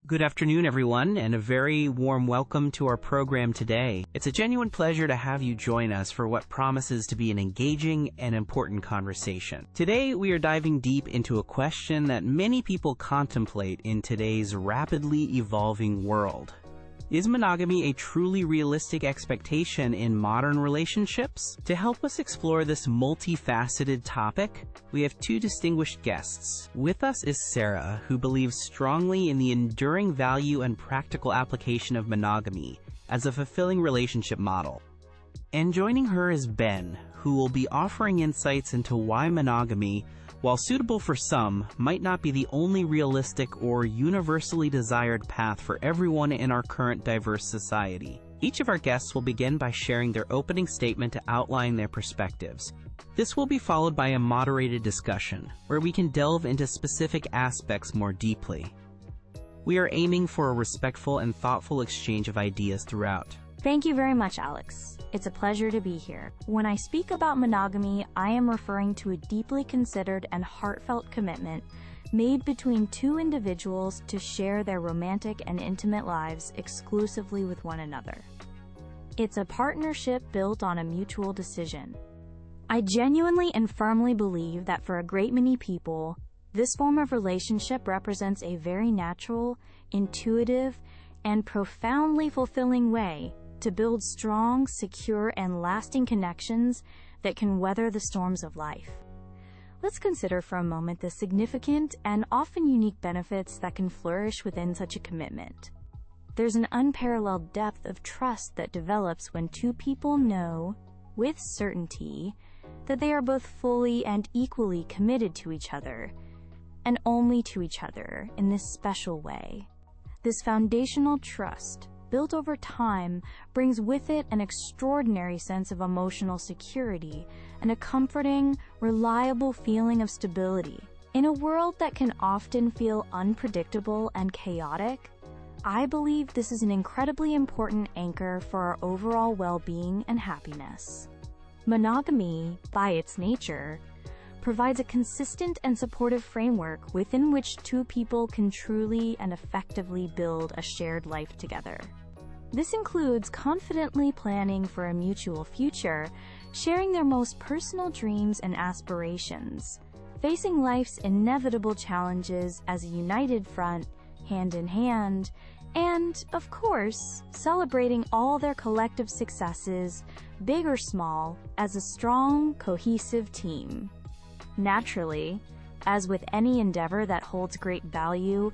Good afternoon, everyone, and a very warm welcome to our program today. It's a genuine pleasure to have you join us for what promises to be an engaging and important conversation. Today, we are diving deep into a question that many people contemplate in today's rapidly evolving world. Is monogamy a truly realistic expectation in modern relationships? To help us explore this multifaceted topic, we have two distinguished guests. With us is Sarah, who believes strongly in the enduring value and practical application of monogamy as a fulfilling relationship model. And joining her is Ben, who will be offering insights into why monogamy, while suitable for some, might not be the only realistic or universally desired path for everyone in our current diverse society. Each of our guests will begin by sharing their opening statement to outline their perspectives. This will be followed by a moderated discussion, where we can delve into specific aspects more deeply. We are aiming for a respectful and thoughtful exchange of ideas throughout. Thank you very much, Alex. It's a pleasure to be here. When I speak about monogamy, I am referring to a deeply considered and heartfelt commitment made between two individuals to share their romantic and intimate lives exclusively with one another. It's a partnership built on a mutual decision. I genuinely and firmly believe that for a great many people, this form of relationship represents a very natural, intuitive, and profoundly fulfilling way to build strong, secure, and lasting connections that can weather the storms of life. Let's consider for a moment the significant and often unique benefits that can flourish within such a commitment. There's an unparalleled depth of trust that develops when two people know, with certainty, that they are both fully and equally committed to each other, and only to each other in this special way. This foundational trust, built over time, brings with it an extraordinary sense of emotional security and a comforting, reliable feeling of stability. In a world that can often feel unpredictable and chaotic, I believe this is an incredibly important anchor for our overall well-being and happiness. Monogamy, by its nature, provides a consistent and supportive framework within which two people can truly and effectively build a shared life together. This includes confidently planning for a mutual future, sharing their most personal dreams and aspirations, facing life's inevitable challenges as a united front, hand in hand, and, of course, celebrating all their collective successes, big or small, as a strong, cohesive team. Naturally, as with any endeavor that holds great value,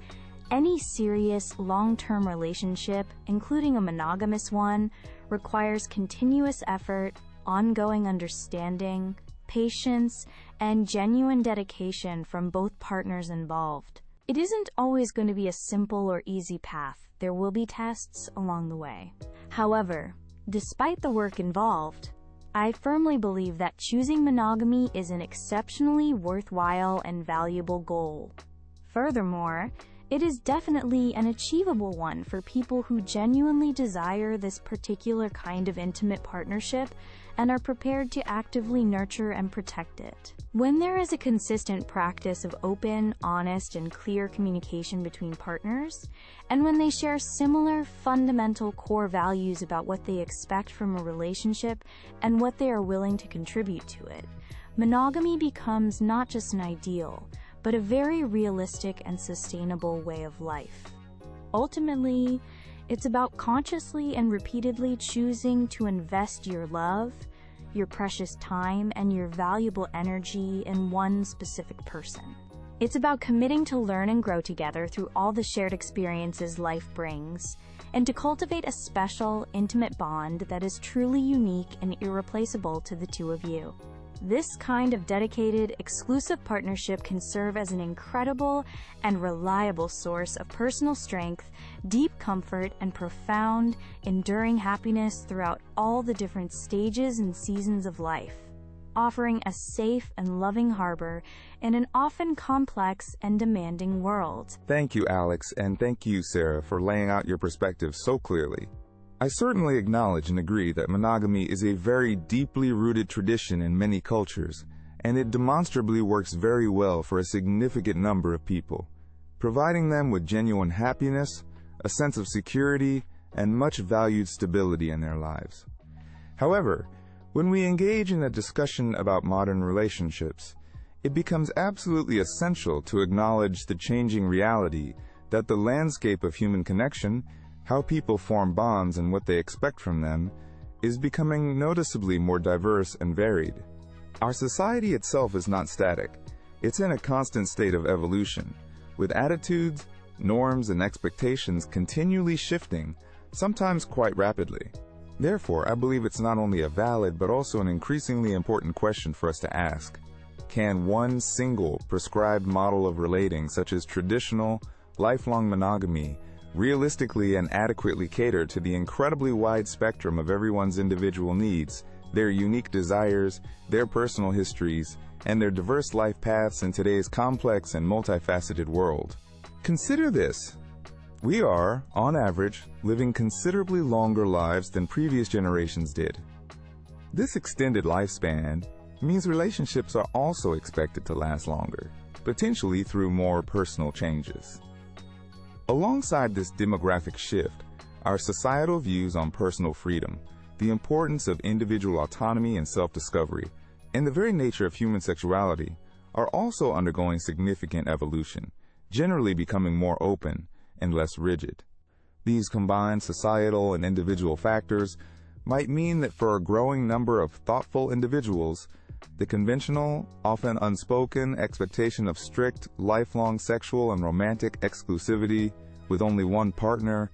any serious, long-term relationship, including a monogamous one, requires continuous effort, ongoing understanding, patience, and genuine dedication from both partners involved. It isn't always going to be a simple or easy path. There will be tests along the way. However, despite the work involved, I firmly believe that choosing monogamy is an exceptionally worthwhile and valuable goal. Furthermore, it is definitely an achievable one for people who genuinely desire this particular kind of intimate partnership and are prepared to actively nurture and protect it. When there is a consistent practice of open, honest, and clear communication between partners, and when they share similar fundamental core values about what they expect from a relationship and what they are willing to contribute to it, monogamy becomes not just an ideal, but a very realistic and sustainable way of life. Ultimately, it's about consciously and repeatedly choosing to invest your love, your precious time, and your valuable energy in one specific person. It's about committing to learn and grow together through all the shared experiences life brings, and to cultivate a special, intimate bond that is truly unique and irreplaceable to the two of you. This kind of dedicated, exclusive partnership can serve as an incredible and reliable source of personal strength, deep comfort, and profound, enduring happiness throughout all the different stages and seasons of life, offering a safe and loving harbor in an often complex and demanding world. Thank you, Alex, and thank you, Sarah, for laying out your perspective so clearly. I certainly acknowledge and agree that monogamy is a very deeply rooted tradition in many cultures, and it demonstrably works very well for a significant number of people, providing them with genuine happiness, a sense of security, and much valued stability in their lives. However, when we engage in a discussion about modern relationships, it becomes absolutely essential to acknowledge the changing reality that the landscape of human connection, how people form bonds and what they expect from them, is becoming noticeably more diverse and varied. Our society itself is not static. It's in a constant state of evolution, with attitudes, norms, and expectations continually shifting, sometimes quite rapidly. Therefore, I believe it's not only a valid but also an increasingly important question for us to ask. Can one single prescribed model of relating, such as traditional, lifelong monogamy, realistically and adequately cater to the incredibly wide spectrum of everyone's individual needs, their unique desires, their personal histories, and their diverse life paths in today's complex and multifaceted world? Consider this. We are, on average, living considerably longer lives than previous generations did. This extended lifespan means relationships are also expected to last longer, potentially through more personal changes. Alongside this demographic shift, our societal views on personal freedom, the importance of individual autonomy and self-discovery, and the very nature of human sexuality are also undergoing significant evolution, generally becoming more open and less rigid. These combined societal and individual factors might mean that for a growing number of thoughtful individuals, the conventional, often unspoken expectation of strict, lifelong sexual and romantic exclusivity with only one partner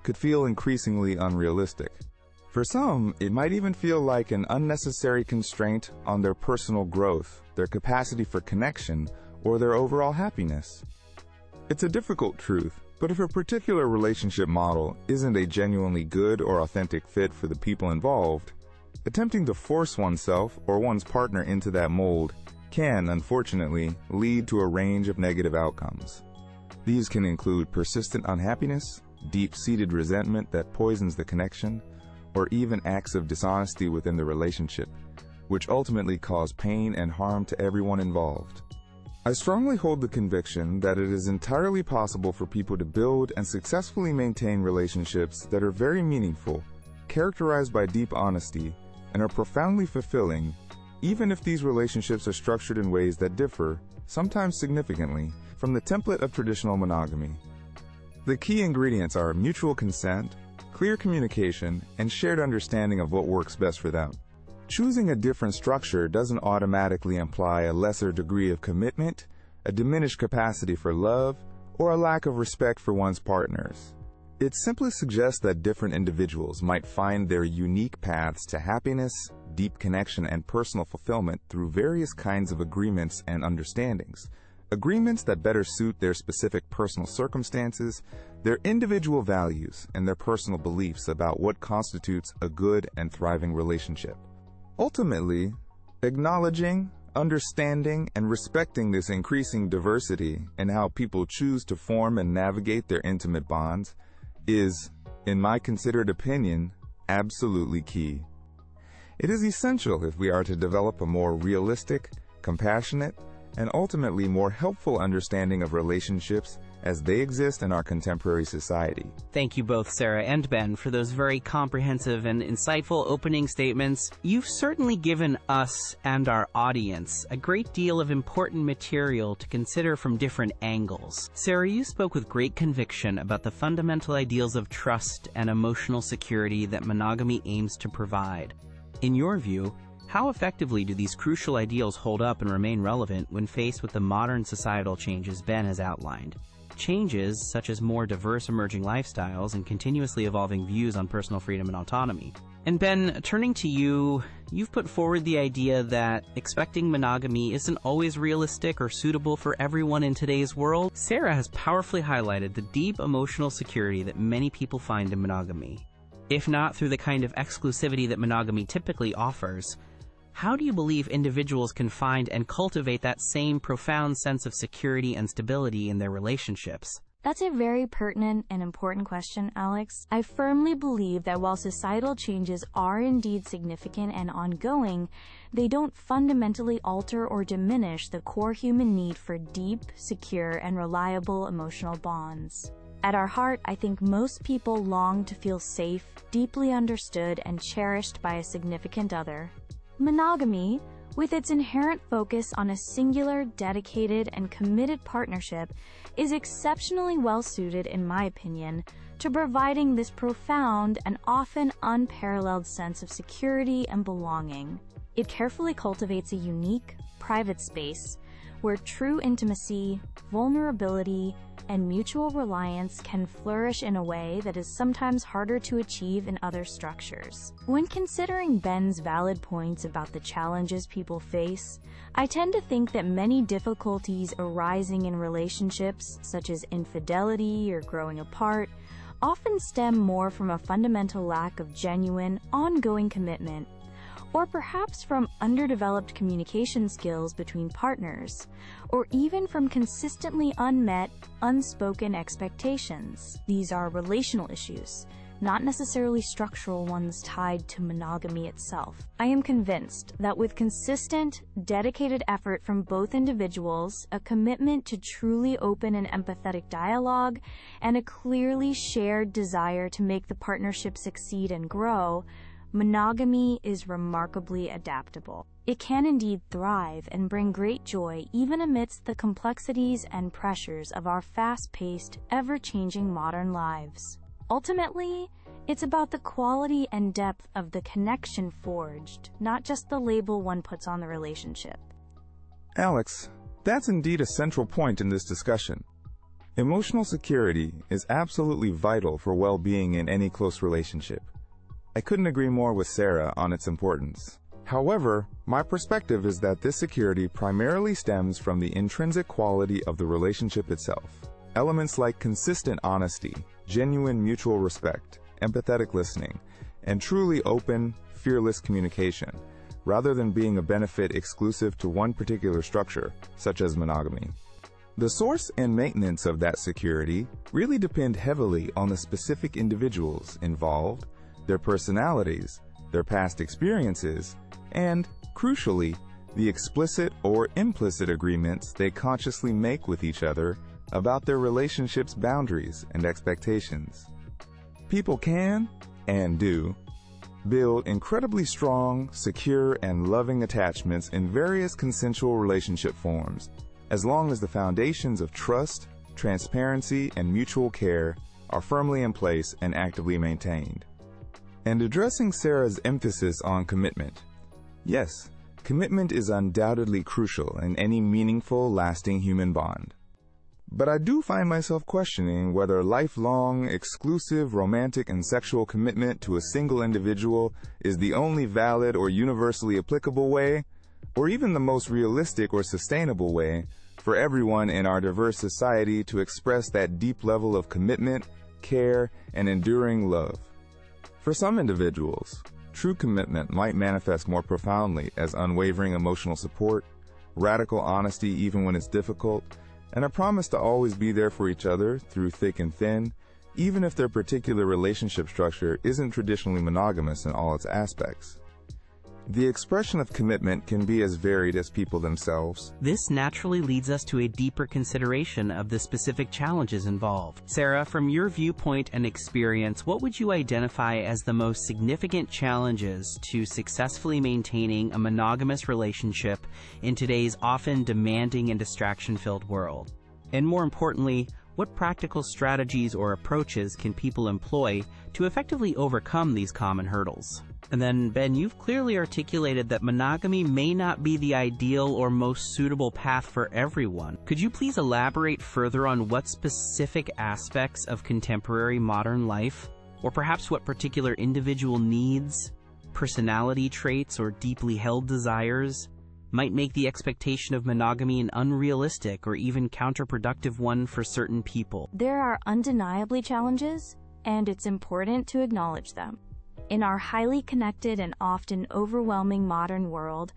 could feel increasingly unrealistic. For some, it might even feel like an unnecessary constraint on their personal growth, their capacity for connection, or their overall happiness. It's a difficult truth, but if a particular relationship model isn't a genuinely good or authentic fit for the people involved, attempting to force oneself or one's partner into that mold can, unfortunately, lead to a range of negative outcomes. These can include persistent unhappiness, deep-seated resentment that poisons the connection, or even acts of dishonesty within the relationship, which ultimately cause pain and harm to everyone involved. I strongly hold the conviction that it is entirely possible for people to build and successfully maintain relationships that are very meaningful, characterized by deep honesty, and are profoundly fulfilling, even if these relationships are structured in ways that differ, sometimes significantly, from the template of traditional monogamy. The key ingredients are mutual consent, clear communication, and shared understanding of what works best for them. Choosing a different structure doesn't automatically imply a lesser degree of commitment, a diminished capacity for love, or a lack of respect for one's partners. It simply suggests that different individuals might find their unique paths to happiness, deep connection, and personal fulfillment through various kinds of agreements and understandings. Agreements that better suit their specific personal circumstances, their individual values, and their personal beliefs about what constitutes a good and thriving relationship. Ultimately, acknowledging, understanding, and respecting this increasing diversity in how people choose to form and navigate their intimate bonds is, in my considered opinion, absolutely key. It is essential if we are to develop a more realistic, compassionate, and ultimately more helpful understanding of relationships as they exist in our contemporary society. Thank you both, Sarah and Ben, for those very comprehensive and insightful opening statements. You've certainly given us and our audience a great deal of important material to consider from different angles. Sarah, you spoke with great conviction about the fundamental ideals of trust and emotional security that monogamy aims to provide. In your view, how effectively do these crucial ideals hold up and remain relevant when faced with the modern societal changes Ben has outlined? Changes such as more diverse emerging lifestyles and continuously evolving views on personal freedom and autonomy. And Ben, turning to you, you've put forward the idea that expecting monogamy isn't always realistic or suitable for everyone in today's world. Sarah has powerfully highlighted the deep emotional security that many people find in monogamy. If not through the kind of exclusivity that monogamy typically offers, how do you believe individuals can find and cultivate that same profound sense of security and stability in their relationships? That's a very pertinent and important question, Alex. I firmly believe that while societal changes are indeed significant and ongoing, they don't fundamentally alter or diminish the core human need for deep, secure, and reliable emotional bonds. At our heart, I think most people long to feel safe, deeply understood, and cherished by a significant other. Monogamy, with its inherent focus on a singular, dedicated, and committed partnership, is exceptionally well-suited, in my opinion, to providing this profound and often unparalleled sense of security and belonging. It carefully cultivates a unique, private space where true intimacy, vulnerability, and mutual reliance can flourish in a way that is sometimes harder to achieve in other structures. When considering Ben's valid points about the challenges people face, I tend to think that many difficulties arising in relationships, such as infidelity or growing apart, often stem more from a fundamental lack of genuine, ongoing commitment, or perhaps from underdeveloped communication skills between partners, or even from consistently unmet, unspoken expectations. These are relational issues, not necessarily structural ones tied to monogamy itself. I am convinced that with consistent, dedicated effort from both individuals, a commitment to truly open and empathetic dialogue, and a clearly shared desire to make the partnership succeed and grow, monogamy is remarkably adaptable. It can indeed thrive and bring great joy even amidst the complexities and pressures of our fast-paced, ever-changing modern lives. Ultimately, it's about the quality and depth of the connection forged, not just the label one puts on the relationship. Alex, that's indeed a central point in this discussion. Emotional security is absolutely vital for well-being in any close relationship. I couldn't agree more with Sarah on its importance. However, my perspective is that this security primarily stems from the intrinsic quality of the relationship itself. Elements like consistent honesty, genuine mutual respect, empathetic listening, and truly open, fearless communication, rather than being a benefit exclusive to one particular structure, such as monogamy. The source and maintenance of that security really depend heavily on the specific individuals involved, their personalities, their past experiences, and, crucially, the explicit or implicit agreements they consciously make with each other about their relationship's boundaries and expectations. People can, and do, build incredibly strong, secure, and loving attachments in various consensual relationship forms, as long as the foundations of trust, transparency, and mutual care are firmly in place and actively maintained. And addressing Sarah's emphasis on commitment, yes, commitment is undoubtedly crucial in any meaningful, lasting human bond. But I do find myself questioning whether lifelong, exclusive, romantic, and sexual commitment to a single individual is the only valid or universally applicable way, or even the most realistic or sustainable way, for everyone in our diverse society to express that deep level of commitment, care, and enduring love. For some individuals, true commitment might manifest more profoundly as unwavering emotional support, radical honesty even when it's difficult, and a promise to always be there for each other through thick and thin, even if their particular relationship structure isn't traditionally monogamous in all its aspects. The expression of commitment can be as varied as people themselves. This naturally leads us to a deeper consideration of the specific challenges involved. Sarah, from your viewpoint and experience, what would you identify as the most significant challenges to successfully maintaining a monogamous relationship in today's often demanding and distraction-filled world? And more importantly, what practical strategies or approaches can people employ to effectively overcome these common hurdles? And then, Ben, you've clearly articulated that monogamy may not be the ideal or most suitable path for everyone. Could you please elaborate further on what specific aspects of contemporary modern life, or perhaps what particular individual needs, personality traits, or deeply held desires might make the expectation of monogamy an unrealistic or even counterproductive one for certain people? There are undeniably challenges, and it's important to acknowledge them. In our highly connected and often overwhelming modern world,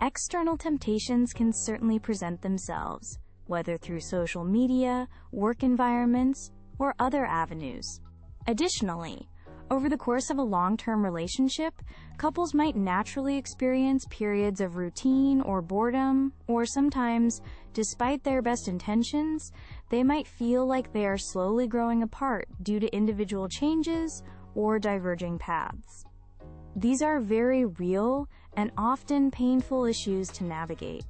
external temptations can certainly present themselves, whether through social media, work environments, or other avenues. Additionally, over the course of a long-term relationship, couples might naturally experience periods of routine or boredom, or sometimes, despite their best intentions, they might feel like they are slowly growing apart due to individual changes or diverging paths. These are very real and often painful issues to navigate.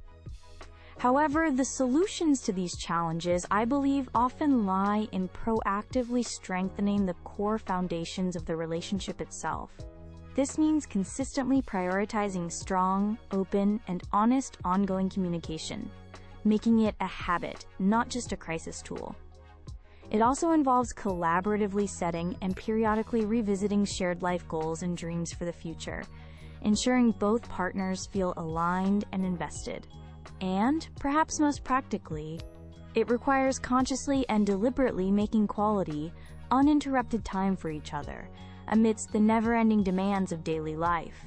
However, the solutions to these challenges, I believe, often lie in proactively strengthening the core foundations of the relationship itself. This means consistently prioritizing strong, open, and honest ongoing communication, making it a habit, not just a crisis tool. It also involves collaboratively setting and periodically revisiting shared life goals and dreams for the future, ensuring both partners feel aligned and invested. And, perhaps most practically, it requires consciously and deliberately making quality, uninterrupted time for each other, amidst the never-ending demands of daily life.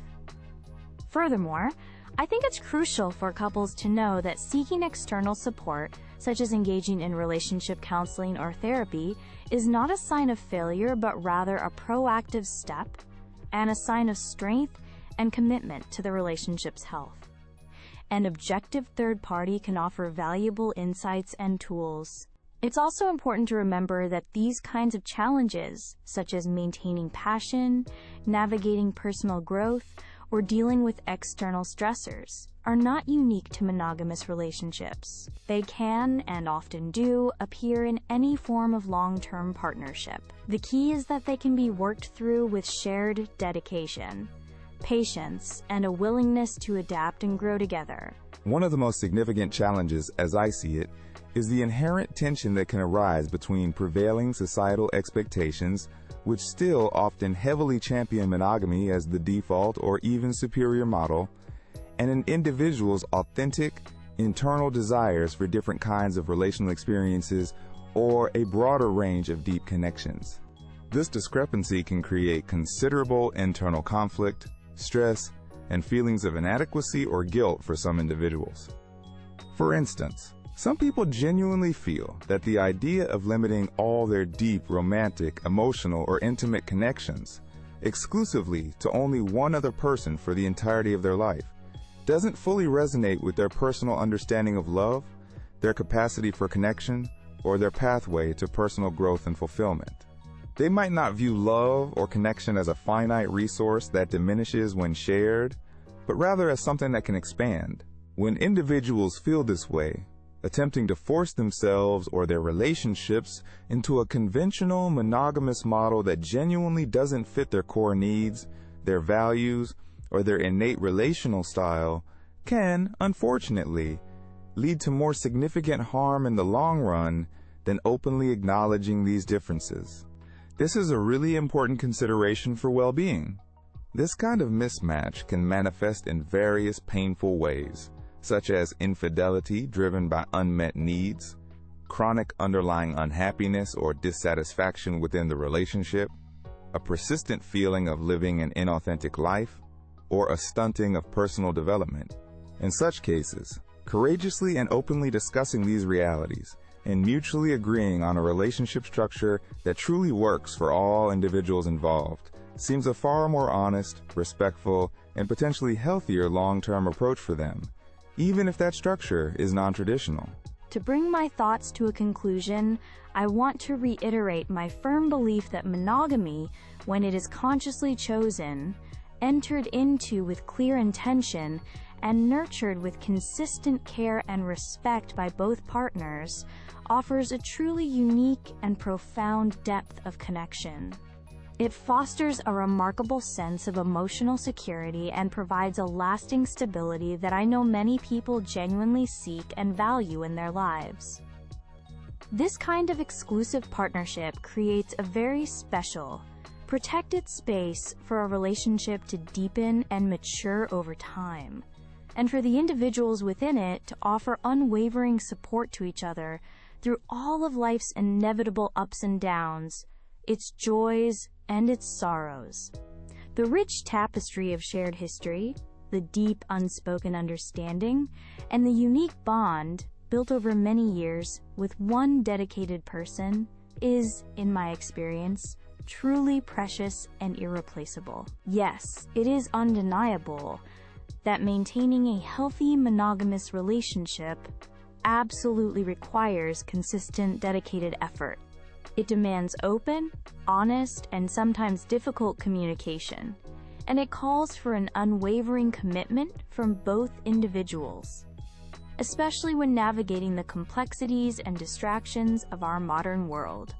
Furthermore, I think it's crucial for couples to know that seeking external support, such as engaging in relationship counseling or therapy, is not a sign of failure but rather a proactive step and a sign of strength and commitment to the relationship's health. An objective third party can offer valuable insights and tools. It's also important to remember that these kinds of challenges, such as maintaining passion, navigating personal growth, or dealing with external stressors, are not unique to monogamous relationships. They can, and often do, appear in any form of long-term partnership. The key is that they can be worked through with shared dedication, patience, and a willingness to adapt and grow together. One of the most significant challenges, as I see it, is the inherent tension that can arise between prevailing societal expectations, which still often heavily champion monogamy as the default or even superior model, and an individual's authentic, internal desires for different kinds of relational experiences or a broader range of deep connections. This discrepancy can create considerable internal conflict, stress, and feelings of inadequacy or guilt for some individuals. For instance, some people genuinely feel that the idea of limiting all their deep, romantic, emotional, or intimate connections exclusively to only one other person for the entirety of their life doesn't fully resonate with their personal understanding of love, their capacity for connection, or their pathway to personal growth and fulfillment. They might not view love or connection as a finite resource that diminishes when shared, but rather as something that can expand. When individuals feel this way, attempting to force themselves or their relationships into a conventional monogamous model that genuinely doesn't fit their core needs, their values, or their innate relational style can, unfortunately, lead to more significant harm in the long run than openly acknowledging these differences. This is a really important consideration for well-being. This kind of mismatch can manifest in various painful ways, such as infidelity driven by unmet needs, chronic underlying unhappiness or dissatisfaction within the relationship, a persistent feeling of living an inauthentic life, or a stunting of personal development. In such cases, courageously and openly discussing these realities and mutually agreeing on a relationship structure that truly works for all individuals involved seems a far more honest, respectful, and potentially healthier long-term approach for them, even if that structure is non-traditional. To bring my thoughts to a conclusion, I want to reiterate my firm belief that monogamy, when it is consciously chosen, entered into with clear intention, and nurtured with consistent care and respect by both partners, offers a truly unique and profound depth of connection. It fosters a remarkable sense of emotional security and provides a lasting stability that I know many people genuinely seek and value in their lives. This kind of exclusive partnership creates a very special, protected space for a relationship to deepen and mature over time, and for the individuals within it to offer unwavering support to each other through all of life's inevitable ups and downs, its joys and its sorrows. The rich tapestry of shared history, the deep unspoken understanding, and the unique bond, built over many years with one dedicated person is, in my experience, truly precious and irreplaceable. Yes, it is undeniable that maintaining a healthy monogamous relationship absolutely requires consistent, dedicated effort. It demands open, honest, and sometimes difficult communication, and it calls for an unwavering commitment from both individuals, especially when navigating the complexities and distractions of our modern world.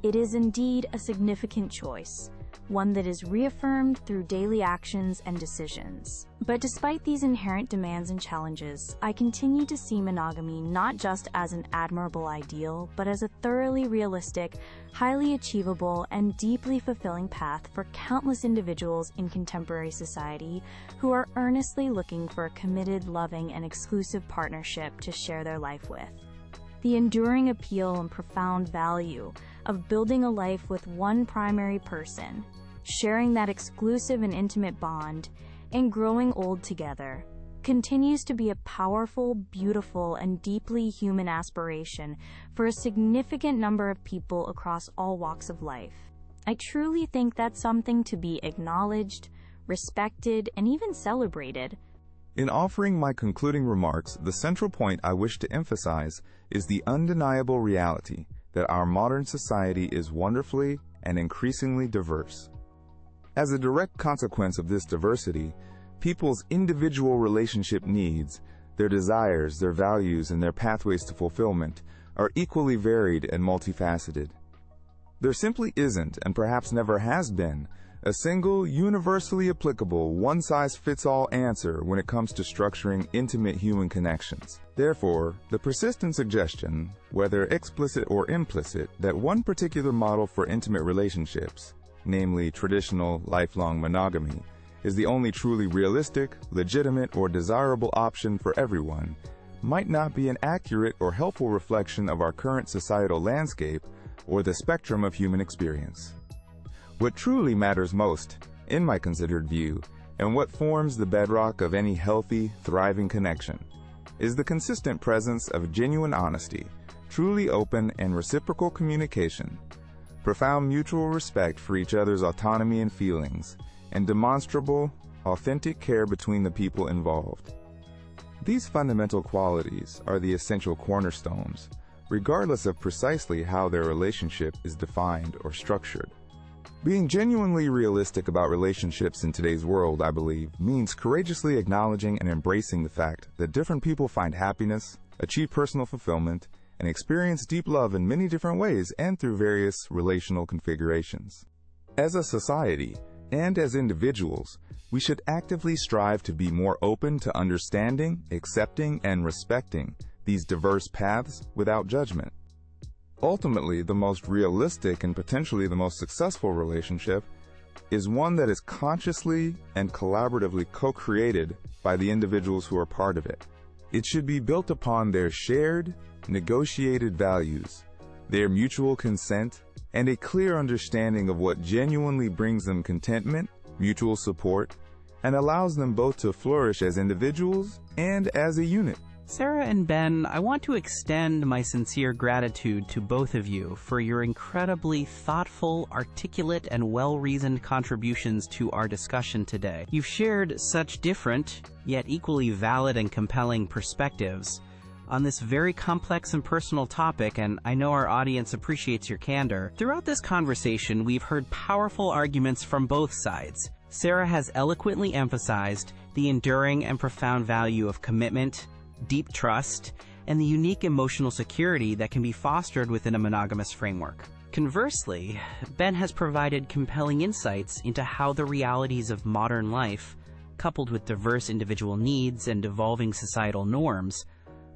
It is indeed a significant choice, one that is reaffirmed through daily actions and decisions. But despite these inherent demands and challenges, I continue to see monogamy not just as an admirable ideal, but as a thoroughly realistic, highly achievable, and deeply fulfilling path for countless individuals in contemporary society who are earnestly looking for a committed, loving, and exclusive partnership to share their life with. The enduring appeal and profound value of building a life with one primary person, sharing that exclusive and intimate bond, and growing old together, continues to be a powerful, beautiful, and deeply human aspiration for a significant number of people across all walks of life. I truly think that's something to be acknowledged, respected, and even celebrated. In offering my concluding remarks, the central point I wish to emphasize is the undeniable reality that our modern society is wonderfully and increasingly diverse. As a direct consequence of this diversity, people's individual relationship needs, their desires, their values, and their pathways to fulfillment are equally varied and multifaceted. There simply isn't, and perhaps never has been, a single, universally applicable, one-size-fits-all answer when it comes to structuring intimate human connections. Therefore, the persistent suggestion, whether explicit or implicit, that one particular model for intimate relationships, namely traditional, lifelong monogamy, is the only truly realistic, legitimate, or desirable option for everyone, might not be an accurate or helpful reflection of our current societal landscape or the spectrum of human experience. What truly matters most, in my considered view, and what forms the bedrock of any healthy, thriving connection, is the consistent presence of genuine honesty, truly open and reciprocal communication, profound mutual respect for each other's autonomy and feelings, and demonstrable, authentic care between the people involved. These fundamental qualities are the essential cornerstones, regardless of precisely how their relationship is defined or structured. Being genuinely realistic about relationships in today's world, I believe, means courageously acknowledging and embracing the fact that different people find happiness, achieve personal fulfillment, and experience deep love in many different ways and through various relational configurations. As a society, and as individuals, we should actively strive to be more open to understanding, accepting, and respecting these diverse paths without judgment. Ultimately, the most realistic and potentially the most successful relationship is one that is consciously and collaboratively co-created by the individuals who are part of it. It should be built upon their shared, negotiated values, their mutual consent, and a clear understanding of what genuinely brings them contentment, mutual support, and allows them both to flourish as individuals and as a unit. Sarah and Ben, I want to extend my sincere gratitude to both of you for your incredibly thoughtful, articulate, and well-reasoned contributions to our discussion today. You've shared such different, yet equally valid and compelling perspectives on this very complex and personal topic, and I know our audience appreciates your candor. Throughout this conversation, we've heard powerful arguments from both sides. Sarah has eloquently emphasized the enduring and profound value of commitment, deep trust, and the unique emotional security that can be fostered within a monogamous framework. Conversely, Ben has provided compelling insights into how the realities of modern life, coupled with diverse individual needs and evolving societal norms,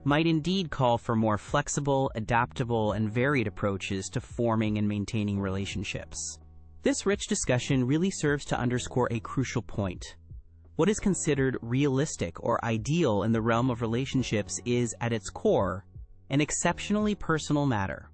might indeed call for more flexible, adaptable, and varied approaches to forming and maintaining relationships. This rich discussion really serves to underscore a crucial point. What is considered realistic or ideal in the realm of relationships is, at its core, an exceptionally personal matter.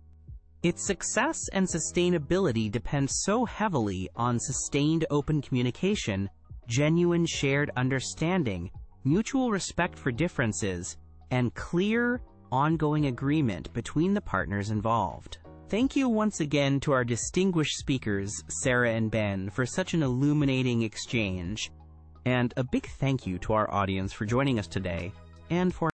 Its success and sustainability depend so heavily on sustained open communication, genuine shared understanding, mutual respect for differences, and clear, ongoing agreement between the partners involved. Thank you once again to our distinguished speakers, Sarah and Ben, for such an illuminating exchange. And a big thank you to our audience for joining us today and for